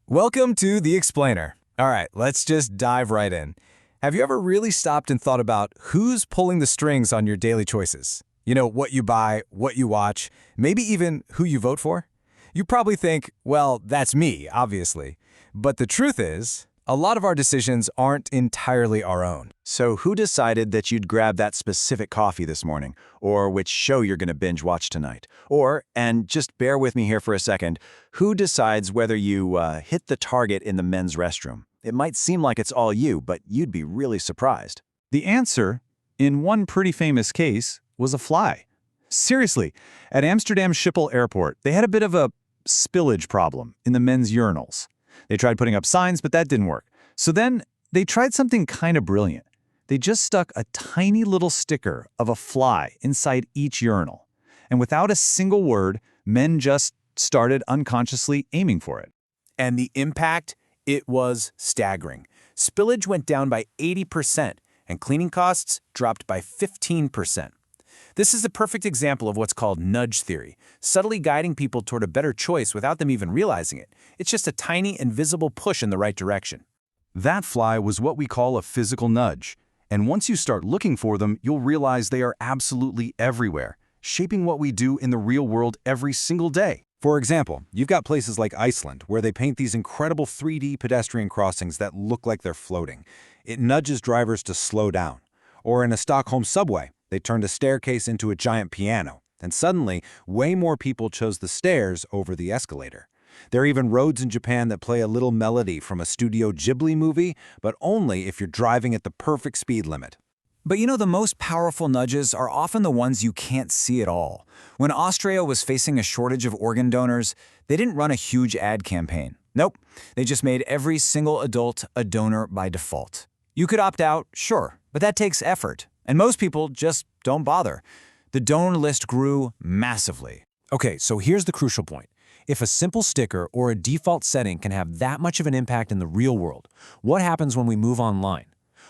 Welcome to The Explainer. All right, let's just dive right in. Have you ever really stopped and thought about who's pulling the strings on your daily choices? You know, what you buy, what you watch, maybe even who you vote for? You probably think, well, that's me, obviously. But the truth is, a lot of our decisions aren't entirely our own. So who decided that you'd grab that specific coffee this morning? Or which show you're going to binge watch tonight? Or, and just bear with me here for a second, who decides whether you hit the target in the men's restroom? It might seem like it's all you, but you'd be really surprised. The answer, in one pretty famous case, was a fly. Seriously, at Amsterdam Schiphol Airport, they had a bit of a spillage problem in the men's urinals. They tried putting up signs, but that didn't work. So then they tried something kind of brilliant. They just stuck a tiny little sticker of a fly inside each urinal. And without a single word, men just started unconsciously aiming for it. And the impact? It was staggering. Spillage went down by 80%, and cleaning costs dropped by 15%. This is a perfect example of what's called nudge theory, subtly guiding people toward a better choice without them even realizing it. It's just a tiny, invisible push in the right direction. That fly was what we call a physical nudge. And once you start looking for them, you'll realize they are absolutely everywhere, shaping what we do in the real world every single day. For example, you've got places like Iceland, where they paint these incredible 3D pedestrian crossings that look like they're floating. It nudges drivers to slow down. Or in a Stockholm subway, they turned a staircase into a giant piano, and suddenly, way more people chose the stairs over the escalator. There are even roads in Japan that play a little melody from a Studio Ghibli movie, but only if you're driving at the perfect speed limit. But you know, the most powerful nudges are often the ones you can't see at all. When Austria was facing a shortage of organ donors, they didn't run a huge ad campaign. Nope, they just made every single adult a donor by default. You could opt out, sure, but that takes effort. And most people just don't bother. The donor list grew massively. Okay, so here's the crucial point. If a simple sticker or a default setting can have that much of an impact in the real world, what happens when we move online?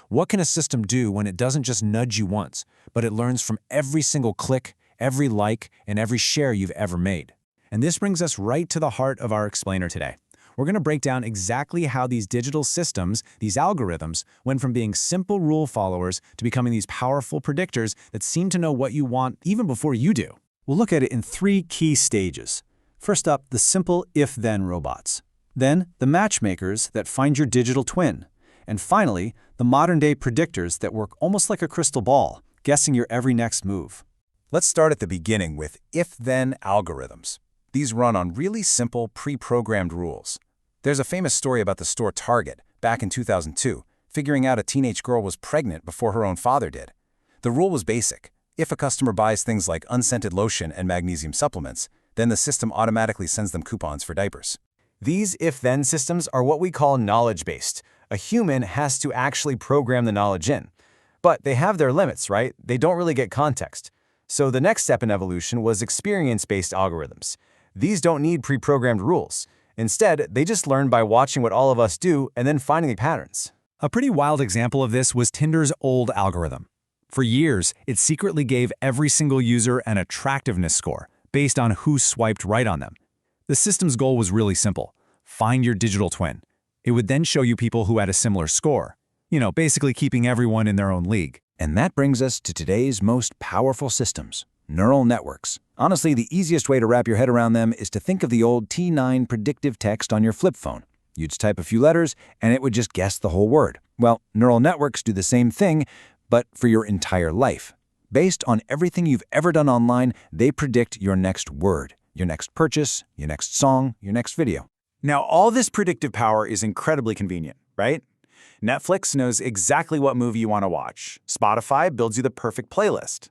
What can a system do when it doesn't just nudge you once, but it learns from every single click, every like, and every share you've ever made? And this brings us right to the heart of our explainer today. We're going to break down exactly how these digital systems, these algorithms, went from being simple rule followers to becoming these powerful predictors that seem to know what you want even before you do. We'll look at it in three key stages. First up, the simple if-then robots. Then, the matchmakers that find your digital twin. And finally, the modern-day predictors that work almost like a crystal ball, guessing your every next move. Let's start at the beginning with if-then algorithms. These run on really simple, pre-programmed rules. There's a famous story about the store Target, back in 2002, figuring out a teenage girl was pregnant before her own father did. The rule was basic. If a customer buys things like unscented lotion and magnesium supplements, then the system automatically sends them coupons for diapers. These if-then systems are what we call knowledge-based. A human has to actually program the knowledge in. But they have their limits, right? They don't really get context. So the next step in evolution was experience-based algorithms. These don't need pre-programmed rules. Instead, they just learn by watching what all of us do and then finding the patterns. A pretty wild example of this was Tinder's old algorithm. For years, it secretly gave every single user an attractiveness score based on who swiped right on them. The system's goal was really simple: find your digital twin. It would then show you people who had a similar score, basically keeping everyone in their own league. And that brings us to today's most powerful systems, neural networks. Honestly, the easiest way to wrap your head around them is to think of the old T9 predictive text on your flip phone. You'd type a few letters, and it would just guess the whole word. Well, neural networks do the same thing, but for your entire life. Based on everything you've ever done online, they predict your next word, your next purchase, your next song, your next video. Now, all this predictive power is incredibly convenient, right? Netflix knows exactly what movie you want to watch. Spotify builds you the perfect playlist.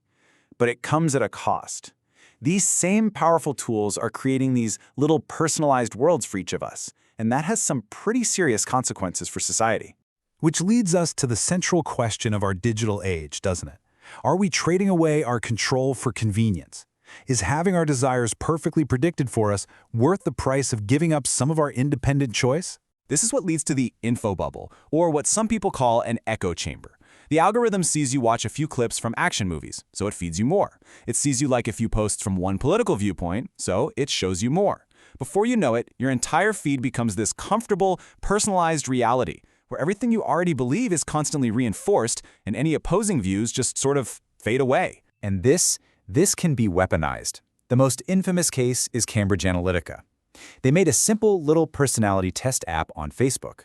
But it comes at a cost. These same powerful tools are creating these little personalized worlds for each of us, and that has some pretty serious consequences for society. Which leads us to the central question of our digital age, doesn't it? Are we trading away our control for convenience? Is having our desires perfectly predicted for us worth the price of giving up some of our independent choice? This is what leads to the info bubble, or what some people call an echo chamber. The algorithm sees you watch a few clips from action movies, so it feeds you more. It sees you like a few posts from one political viewpoint, so it shows you more. Before you know it, your entire feed becomes this comfortable, personalized reality, where everything you already believe is constantly reinforced, and any opposing views just sort of fade away. And this can be weaponized. The most infamous case is Cambridge Analytica. They made a simple little personality test app on Facebook.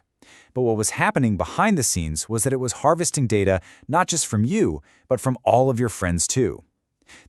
But what was happening behind the scenes was that it was harvesting data not just from you, but from all of your friends too.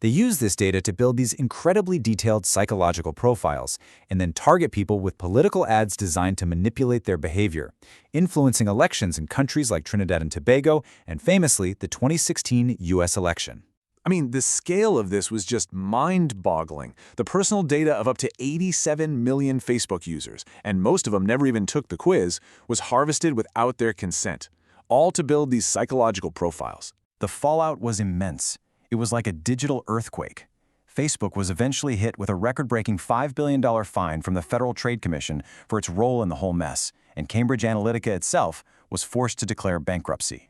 They used this data to build these incredibly detailed psychological profiles and then target people with political ads designed to manipulate their behavior, influencing elections in countries like Trinidad and Tobago and famously the 2016 US election. I mean, the scale of this was just mind-boggling. The personal data of up to 87 million Facebook users, and most of them never even took the quiz, was harvested without their consent, all to build these psychological profiles. The fallout was immense. It was like a digital earthquake. Facebook was eventually hit with a record-breaking $5 billion fine from the Federal Trade Commission for its role in the whole mess, and Cambridge Analytica itself was forced to declare bankruptcy.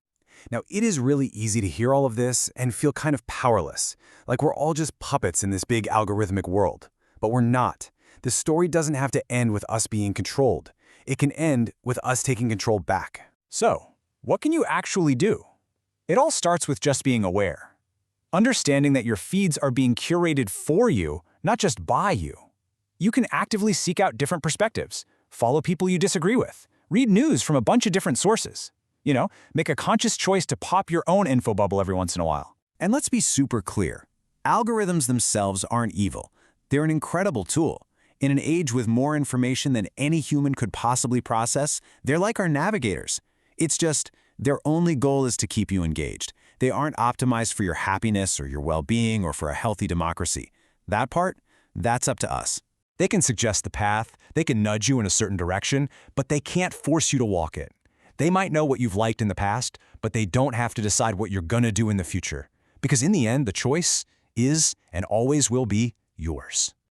Now, it is really easy to hear all of this and feel kind of powerless, like we're all just puppets in this big algorithmic world. But we're not. The story doesn't have to end with us being controlled. It can end with us taking control back. So, what can you actually do? It all starts with just being aware. Understanding that your feeds are being curated for you, not just by you. You can actively seek out different perspectives, follow people you disagree with, read news from a bunch of different sources. Make a conscious choice to pop your own info bubble every once in a while. And let's be super clear. Algorithms themselves aren't evil. They're an incredible tool. In an age with more information than any human could possibly process, they're like our navigators. It's just, their only goal is to keep you engaged. They aren't optimized for your happiness or your well-being or for a healthy democracy. That part, that's up to us. They can suggest the path, they can nudge you in a certain direction, but they can't force you to walk it. They might know what you've liked in the past, but they don't have to decide what you're gonna do in the future. Because in the end, the choice is and always will be yours.